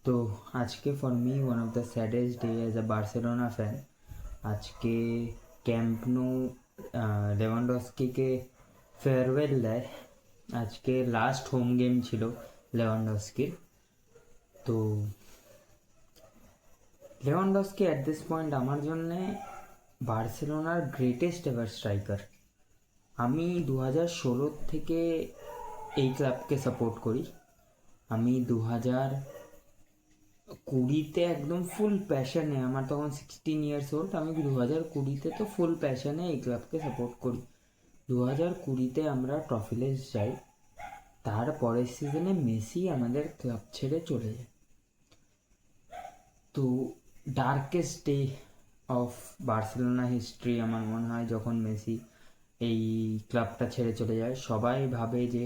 তো আজকে for me one of the saddest day as a Barcelona fan. আজকে camp no লেভানডস্কিকে farewell দেয়। আজকে লাস্ট হোম গেম ছিল লেভানডস্কির। তো লেভানডস্কি অ্যাট দিস পয়েন্ট আমার জন্যে বার্সেলোনার গ্রেটেস্ট এভার স্ট্রাইকার। আমি 2016 থেকে এই ক্লাবকে সাপোর্ট করি। আমি 2020 একদম ফুল প্যাশনে, আমার তখন 16 ইয়ার্স ওল্ড, আমি 2020 তো ফুল প্যাশনে এই ক্লাবকে সাপোর্ট করি। 2020 আমরা ট্রফিলেস যাই, তার পরের সিজনে মেসি আমাদের ক্লাব ছেড়ে চলে যায়। তো darkest day of Barcelona history আমার মনে হয় যখন মেসি এই ক্লাবটা ছেড়ে চলে যায়। সবাই ভাবে যে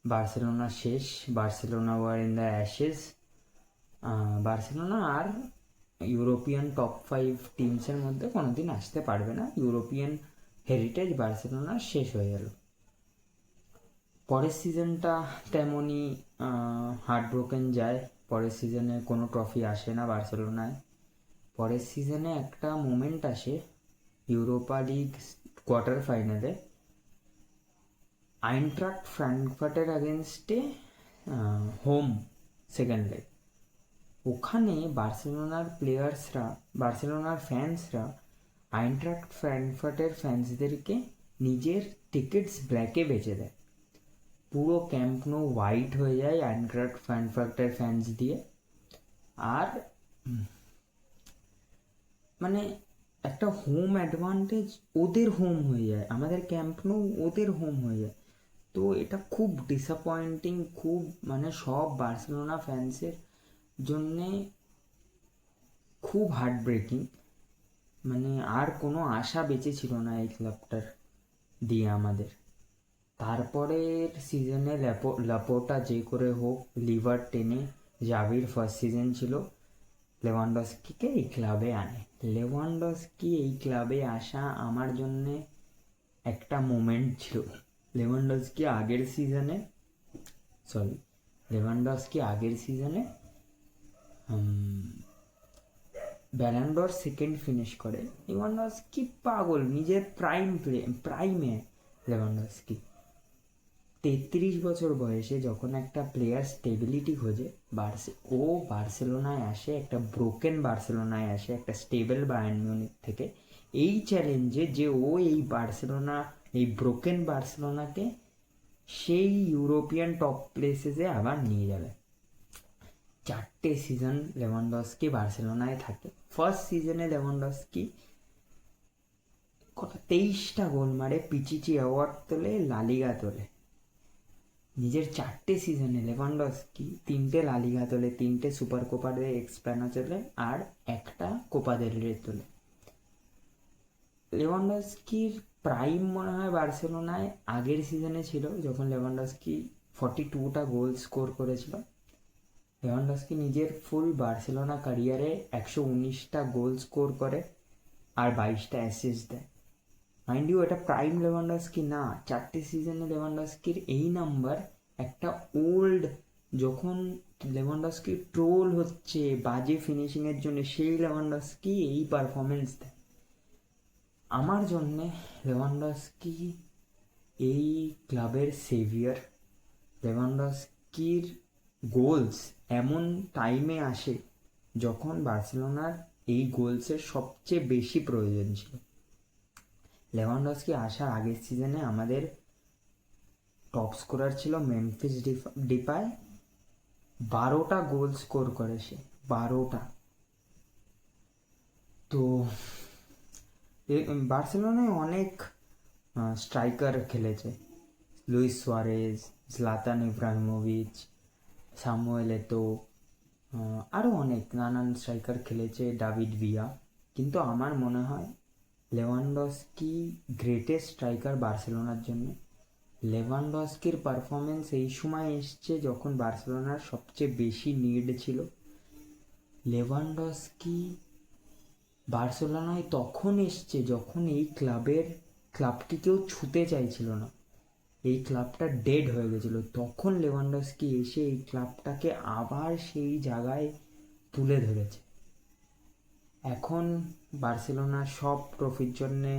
বার্সেলোনা শেষ, Barcelona war in the ashes, Barcelona আর ইউরোপিয়ান টপ 5 টিমসের মধ্যে কোনোদিন আসতে পারবে না, ইউরোপিয়ান হেরিটেজ বার্সেলোনার শেষ হয়ে গেল। পরের সিজনটা তেমনই হার্ট ব্রোকেন যায়। পরের সিজনে কোনো ট্রফি আসে না বার্সেলোনায়। পরের সিজনে একটা মোমেন্ট আসে ইউরোপা লিগ কোয়ার্টার ফাইনালে আইনট্রাক্ট ফ্র্যাঙ্কফার্টের অ্যাগেনস্টে, হোম সেকেন্ড লেগ। ওখানে বার্সেলোনার ফ্যান্সরা আইনট্রাক্ট ফ্র্যাঙ্কফার্টের ফ্যান্সদেরকে নিজের টিকিটস ব্ল্যাকে বেচে দেয়। পুরো ক্যাম্প নো হোয়াইট হয়ে যায় আইনট্রাক্ট ফ্র্যাঙ্কফার্টের ফ্যান্স দিয়ে। আর মানে একটা হোম অ্যাডভান্টেজ ওদের হোম হয়ে যায়, আমাদের ক্যাম্প নো ওদের হোম হয়ে যায়। তো এটা খুব ডিসঅ্যাপয়েন্টিং, খুব মানে সব বার্সেলোনা ফ্যান্সের জন্যে খুব হার্ট ব্রেকিং। মানে আর কোনো আশা বেঁচে ছিল না এই ক্লাবটার দিয়ে আমাদের। তারপরের সিজনে লাপোর্টা যে করে হোক লিভার টেনে, জাভির ফার্স্ট সিজন ছিল, লেভানডস্কিকে এই ক্লাবে আনে। লেভানডস্কি এই ক্লাবে আসা আমার জন্যে একটা মোমেন্ট ছিল। লেভানডস্কি আগের সিজনে ব্যালন্ডর সেকেন্ড ফিনিশ করে। লেভানডস্কি পাগল, নিজের প্রাইমে লেভানডস্কি 33 বছর বয়সে যখন একটা প্লেয়ার স্টেবিলিটি খোঁজে, ও বার্সেলোনায় আসে, একটা ব্রোকেন বার্সেলোনায় আসে, একটা স্টেবল বায়ার্ন মিউনিখ থেকে এই চ্যালেঞ্জে যে ও এই ব্রোকেন বার্সেলোনাকে সেই ইউরোপিয়ান টপ প্লেসেসে আবার নিয়ে যাবে। 4টে সিজন লেভানডস্কি বার্সেলোনায় থাকে। ফার্স্ট সিজনে লেভানডস্কি 23টা গোল মারে, পিচিচি অ্যাওয়ার্ড তোলে, লালিগা তোলে। নিজের 4টে সিজনে লেভানডস্কি 3টে লালিগা তোলে, 3টে সুপার কোপা ডে এক্সপ্যানা তোলে, আর একটা কোপা দেল রে তোলে। লেভানডস্কির প্রাইম মনে হয় বার্সেলোনায় আগের সিজনে ছিল, যখন লেভানডস্কি 42টা গোল স্কোর করেছিল। লেভানডস্কি নিজের ফুল বার্সেলোনা ক্যারিয়ারে 119টা গোল স্কোর করে আর 22টা অ্যাসিস্ট দেয়। মাইন্ড ইউ, এটা প্রাইম লেভানডস্কি না। 4টে সিজনে লেভানডস্কির এই নাম্বার একটা ওল্ড, যখন লেভানডস্কি ট্রোল হচ্ছে বাজে ফিনিশিংয়ের জন্য, সেই লেভানডস্কি এই পারফরমেন্স দেয়। আমার জন্যে লেভানডস্কি এই ক্লাবের সেভিয়ার। লেভানডস্কির গোলস এমন টাইমে আসে যখন বার্সেলোনার এই গোলসের সবচেয়ে বেশি প্রয়োজন ছিল। লেভানডস্কি আসার আগের সিজনে আমাদের টপ স্কোরার ছিল মেমফিস ডিপায়। 12টা গোল স্কোর করে সে, 12টা। তো বার্সেলোনায় অনেক স্ট্রাইকার খেলেছে, Luis Suarez, Zlatan Ibrahimovic, Samuel Eto'o, আরও অনেক নানান স্ট্রাইকার খেলেছে, ডেভিড ভিয়া। কিন্তু আমার মনে হয় লেভানডস্কি গ্রেটেস্ট স্ট্রাইকার বার্সেলোনার জন্য। লেভানডস্কির পারফরমেন্স এই সময় এসছে যখন বার্সেলোনার সবচেয়ে বেশি নিড ছিল। লেভানডস্কি বার্সেলোনায় তখন এসছে যখন এই ক্লাবটি কেউ ছুতে চাইছিল না। এই ক্লাবটা ডেড হয়ে গেছিলো, তখন লেভানডস্কি এসে এই ক্লাবটাকে আবার সেই জায়গায় তুলে ধরেছে। এখন বার্সেলোনা সব ট্রফির জন্যে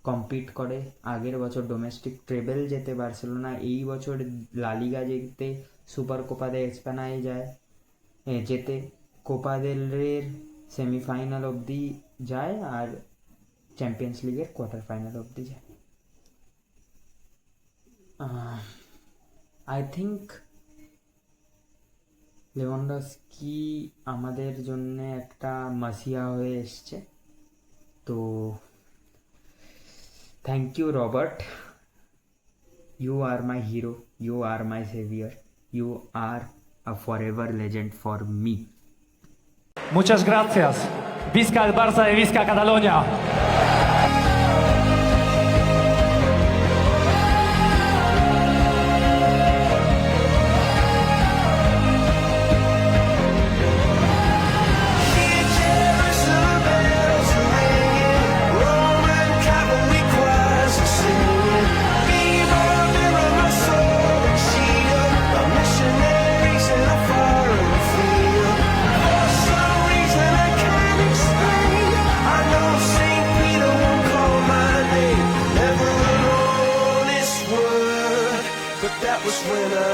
কম্পিট করে। আগের বছর ডোমেস্টিক ট্রেবেল যেতে বার্সেলোনা, এই বছর লালিগা যেতে, সুপার কোপা দে এসপানায় যায় যেতে, কোপা দেল রের সেমিফাইনাল অবধি যায়, আর চ্যাম্পিয়ন্স লিগের কোয়ার্টার ফাইনাল অবধি যায়। আই থিঙ্ক লেভানডস্কি আমাদের জন্য একটা মাসিয়া হয়ে এসছে। তো thank you Robert, you are my hero, you are my saviour, you are a forever legend for me. Muchas gracias. Visca el Barça y visca Cataluña. That was when I